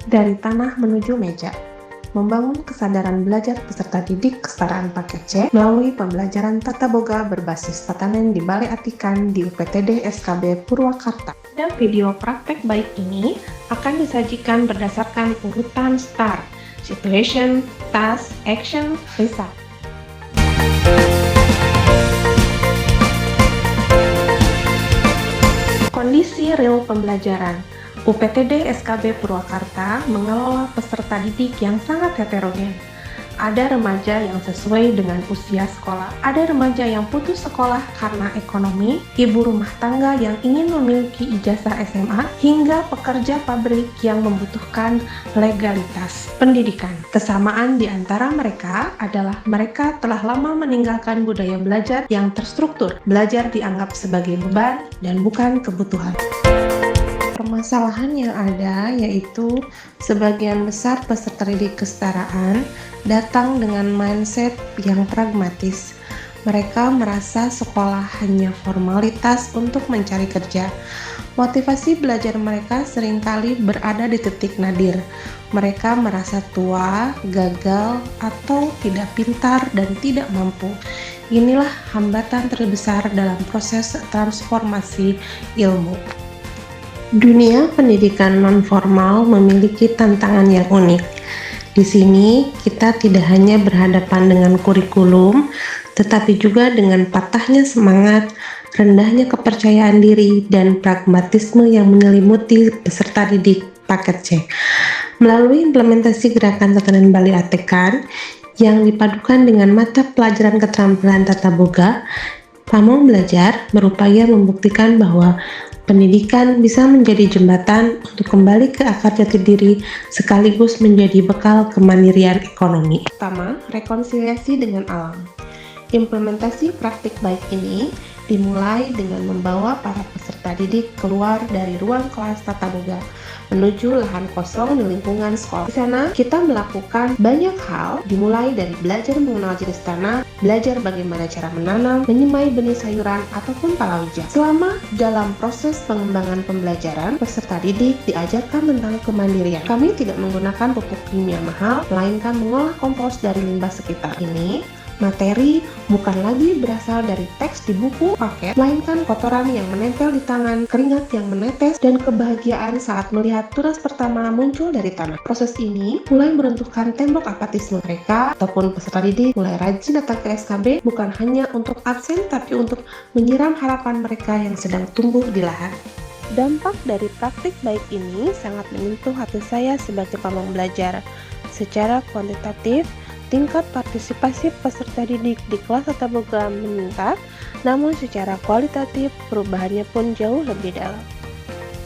Dari tanah menuju meja, membangun kesadaran belajar peserta didik kesetaraan paket C melalui pembelajaran tata boga berbasis tatanan di Balai Atikan di UPTD SKB Purwakarta. Dan video praktek baik ini akan disajikan berdasarkan urutan STAR, Situation, Task, Action, Result. Kondisi real pembelajaran. UPTD SKB Purwakarta mengelola peserta didik yang sangat heterogen. Ada remaja yang sesuai dengan usia sekolah, ada remaja yang putus sekolah karena ekonomi, ibu rumah tangga yang ingin memiliki ijazah SMA, hingga pekerja pabrik yang membutuhkan legalitas pendidikan. Kesamaan di antara mereka adalah mereka telah lama meninggalkan budaya belajar yang terstruktur. Belajar dianggap sebagai beban dan bukan kebutuhan. Permasalahan yang ada yaitu sebagian besar peserta didik kesetaraan datang dengan mindset yang pragmatis. Mereka merasa sekolah hanya formalitas untuk mencari kerja. Motivasi belajar mereka seringkali berada di titik nadir. Mereka merasa tua, gagal, atau tidak pintar dan tidak mampu. Inilah hambatan terbesar dalam proses transformasi ilmu. Dunia pendidikan non-formal memiliki tantangan yang unik. Di sini, kita tidak hanya berhadapan dengan kurikulum, tetapi juga dengan patahnya semangat, rendahnya kepercayaan diri, dan pragmatisme yang menyelimuti peserta didik paket C. Melalui implementasi gerakan tatanan Balai Atikan yang dipadukan dengan mata pelajaran keterampilan tata boga, Pamong Belajar berupaya membuktikan bahwa pendidikan bisa menjadi jembatan untuk kembali ke akar jati diri sekaligus menjadi bekal kemandirian ekonomi. Pertama, rekonsiliasi dengan alam. Implementasi praktik baik ini dimulai dengan membawa para peserta didik keluar dari ruang kelas tata boga menuju lahan kosong di lingkungan sekolah. Di sana kita melakukan banyak hal, dimulai dari belajar mengenal jenis tanah, belajar bagaimana cara menanam, menyemai benih sayuran, ataupun palawija. Selama dalam proses pengembangan pembelajaran, peserta didik diajarkan tentang kemandirian. Kami tidak menggunakan pupuk kimia mahal, melainkan mengolah kompos dari limbah sekitar. Ini materi bukan lagi berasal dari teks di buku paket, melainkan kotoran yang menempel di tangan, keringat yang menetes, dan kebahagiaan saat melihat tunas pertama muncul dari tanah. Proses ini mulai meruntuhkan tembok apatisme mereka, ataupun peserta didik mulai rajin datang ke SKB bukan hanya untuk absen, tapi untuk menyiram harapan mereka yang sedang tumbuh di lahan. Dampak dari praktik baik ini sangat menyentuh hati saya sebagai pamong belajar. Secara kuantitatif, tingkat partisipasi peserta didik di kelas tata boga meningkat, namun secara kualitatif perubahannya pun jauh lebih dalam.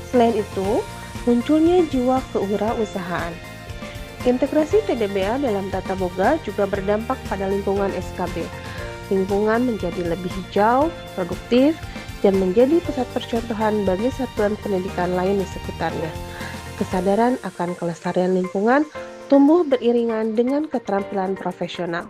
Selain itu, munculnya jiwa kewirausahaan. Integrasi TDBA dalam tata boga juga berdampak pada lingkungan SKB. Lingkungan menjadi lebih hijau, produktif, dan menjadi pusat percontohan bagi satuan pendidikan lain di sekitarnya. Kesadaran akan kelestarian lingkungan tumbuh beriringan dengan keterampilan profesional.